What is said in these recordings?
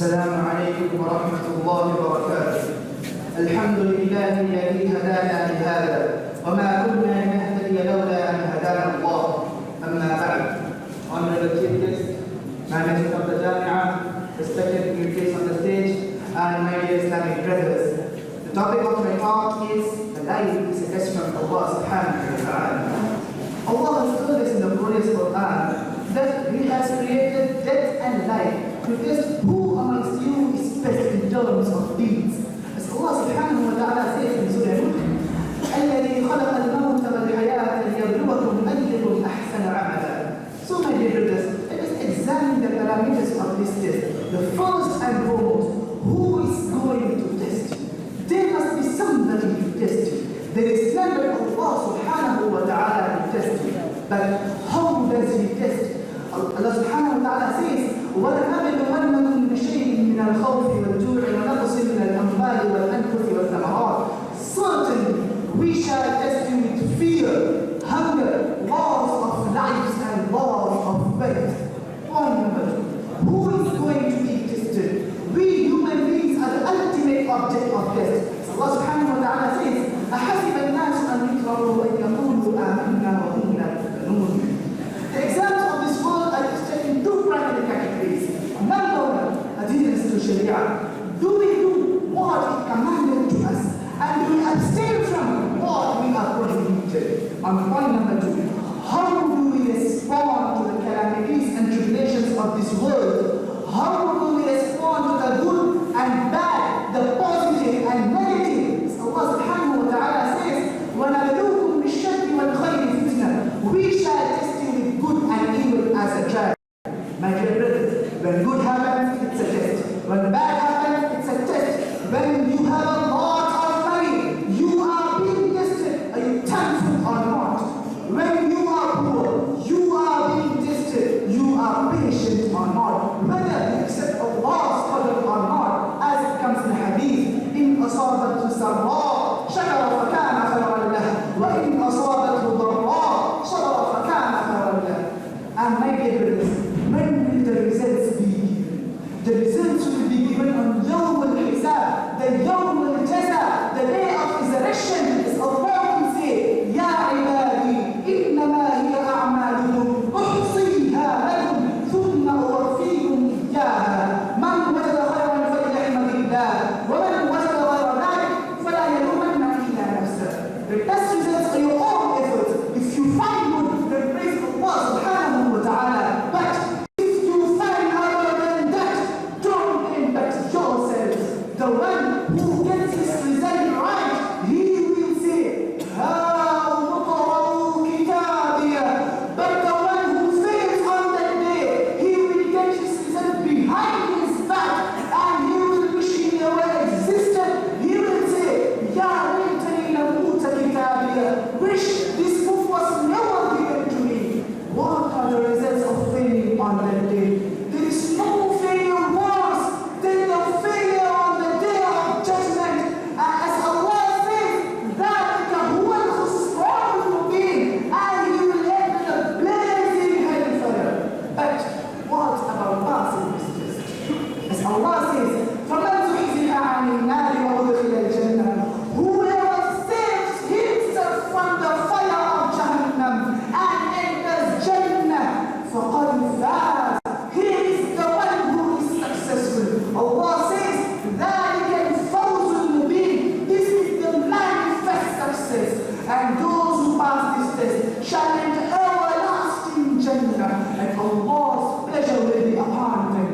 السلام عليكم ورحمة الله وبركاته. الحمد لله الذي هدانا لهذا وما كنا لنهتدي لولا أن هدانا الله. أما بعد. Honorable Chief Guest, Manager of the Jamia, respected delegates on the stage, and my dear Islamic brothers. The topic of my talk is the life is a test from Allah subhanahu wa ta'ala. Allah has told us in the glorious Quran that He has created death and life to test who amongst you is best in terms of deeds. As Allah subhanahu wa ta'ala says in Surah Mulk, الذي خلق الموت والحياة ليبلوكم أيكم أحسن عملا. So my dear brothers, let us examine the parameters of this test. The first and foremost, who is going to test you? There must be somebody to test you. There is none but Allah subhanahu wa ta'ala to test you. But how does He test you? Allah subhanahu wa ta'ala says, وَلَنَبْلُوَنَّكُمْ بِشَيْءٍ مِنَ الْخَوْفِ وَالْجُوعِ وَنَقْصٍ مِنَ الْأَمْوَالِ وَالْأَنفُسِ وَالثَّمَرَاتِ. Certainly, we shall test you with fear, hunger, loss of lives and loss of faith. Point number 2. Who is going to be tested? We human beings are the ultimate object of test. Allah subhanahu wa ta'ala says, أَحَسِبَ النَّاسُ أَنْ يُتْرَكُوا أَنْ يَقُولُوا آمَنَّا وَهُمْ لَا يُفْتَنُونَ. The exams of this world are divided in two primary categories. Number one, adherence to Sharia. Do we do what is commanded to us? And do we abstain from what we are prohibited? On point number 2, how do we respond to the calamities and tribulations of this world? How do we respond to the good and bad, the positive and negative? So Allah subhanahu wa ta'ala says, وَنَبْلُوكُمْ بِالشَّرِّ وَالْخَيْرِ فِتْنَةً. We shall test you with good and evil as a trial. My dear brothers, when good happens, it's a test. When bad happens, it's a test. When you have a lot of money, you are being tested. Are you thankful or not? When you are poor, you are being tested. You are patient or not. Whether you accept Allah's qadr or not, as it comes in the hadith, إِنْ أَصَابَتْهُ سَرَّاءٌ شَكَرَ فَكَانَ خَيْرًا لَهُ وَإِنْ أَصَابَتْهُ ضَرَّاءٌ صَبَرَ فَكَانَ خَيْرًا لَهُ. And my dear brothers, when will the results be given? The results will be given on Yawm al-Hisab, the Yawm al-Jaza, the day of resurrection. As Allah will say, Ya ibadi, innama hiya a'malukum, uhsiha lakum, thumma uwaffikum iyyaha. Man wajada khayran falyahmadillah, wa man wajada ghayra dhalik, fala yalumanna illa nafsah. The test results are your own efforts. If you find good, then praise Allah subhanahu wa ta'ala. But if you find other than that, don't impact yourselves. The one who gets his result right, he will say, هَاؤُمُ اقْرَءُوا كِتَابِيَهْ. But the one who fails on that day, he will get his result behind his back, and he will wish he never existed. He will say, يَا لَيْتَنِي لَمْ أُوتَ كِتَابِيَهْ. Wish this book was never given to me. What are the results of failing on that day? There is no failure worse than the failure on the day of judgment. As Allah says, ذَلِكَ هُوَ الْخُسْرَانُ الْمُبِينُ, and He will end with a blazing hellfire. But what about passing this test? As Allah says, فَمَنْ زُحْزِحَ عَنِ النَّارِ وَأُدْخِلَ الْجَنَّةَ. Whoever saves himself from the fire of Jahannam and enters Jannah, فَقَدْ فَازَ. He is the one who is successful. Allah says, ذَلِكَ الْفَوْزُ الْمُبِينُ. This is the manifest success. And those who pass this test shall enter everlasting Jannah, and Allah's pleasure will be upon them.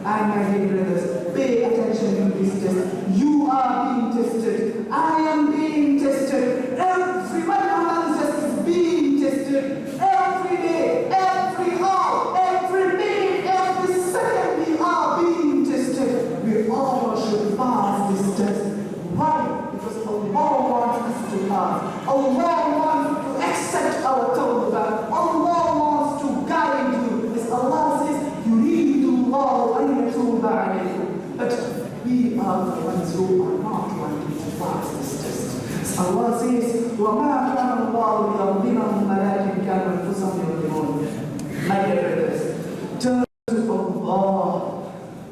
And my dear brothers, pay attention to this test. You are being tested. I am being tested. Everyone amongst us is being tested. Every day, every hour, every minute, every second, we are being tested. We all should pass this test. Why? Because Allah wants us to pass. Allah wants to accept our tawbah. Allah wants to guide you. As Allah says, يُرِيدُ اللَّهُ أَن يَتُوبَ عَلَيْكُمْ. But we are the ones who are not wanting to pass this test. As Allah says, وَمَا كَانَ اللَّهُ لِيَظْلِمَهُمْ وَلَكِنْ كَانُوا أَنفُسَهُم يَظْلِمُونَ. My dear brothers, turn to Allah.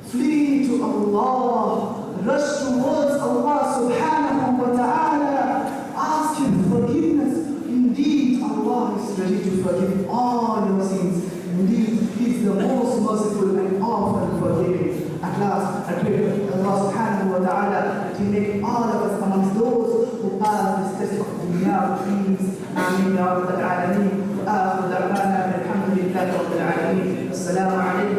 Flee to to Allah, rush towards Allah subhanahu wa ta'ala, ask Him forgiveness. Indeed, Allah is ready to forgive all your sins. Indeed, He is the most merciful and often forgiving. At last, I pray that Allah subhanahu wa ta'ala that He make all of us amongst those who pass this test of dunya, please. Ameen ya Rabbal Alameen. وآخر دعوانا الحمد لله رب العالمين. السلام عليكم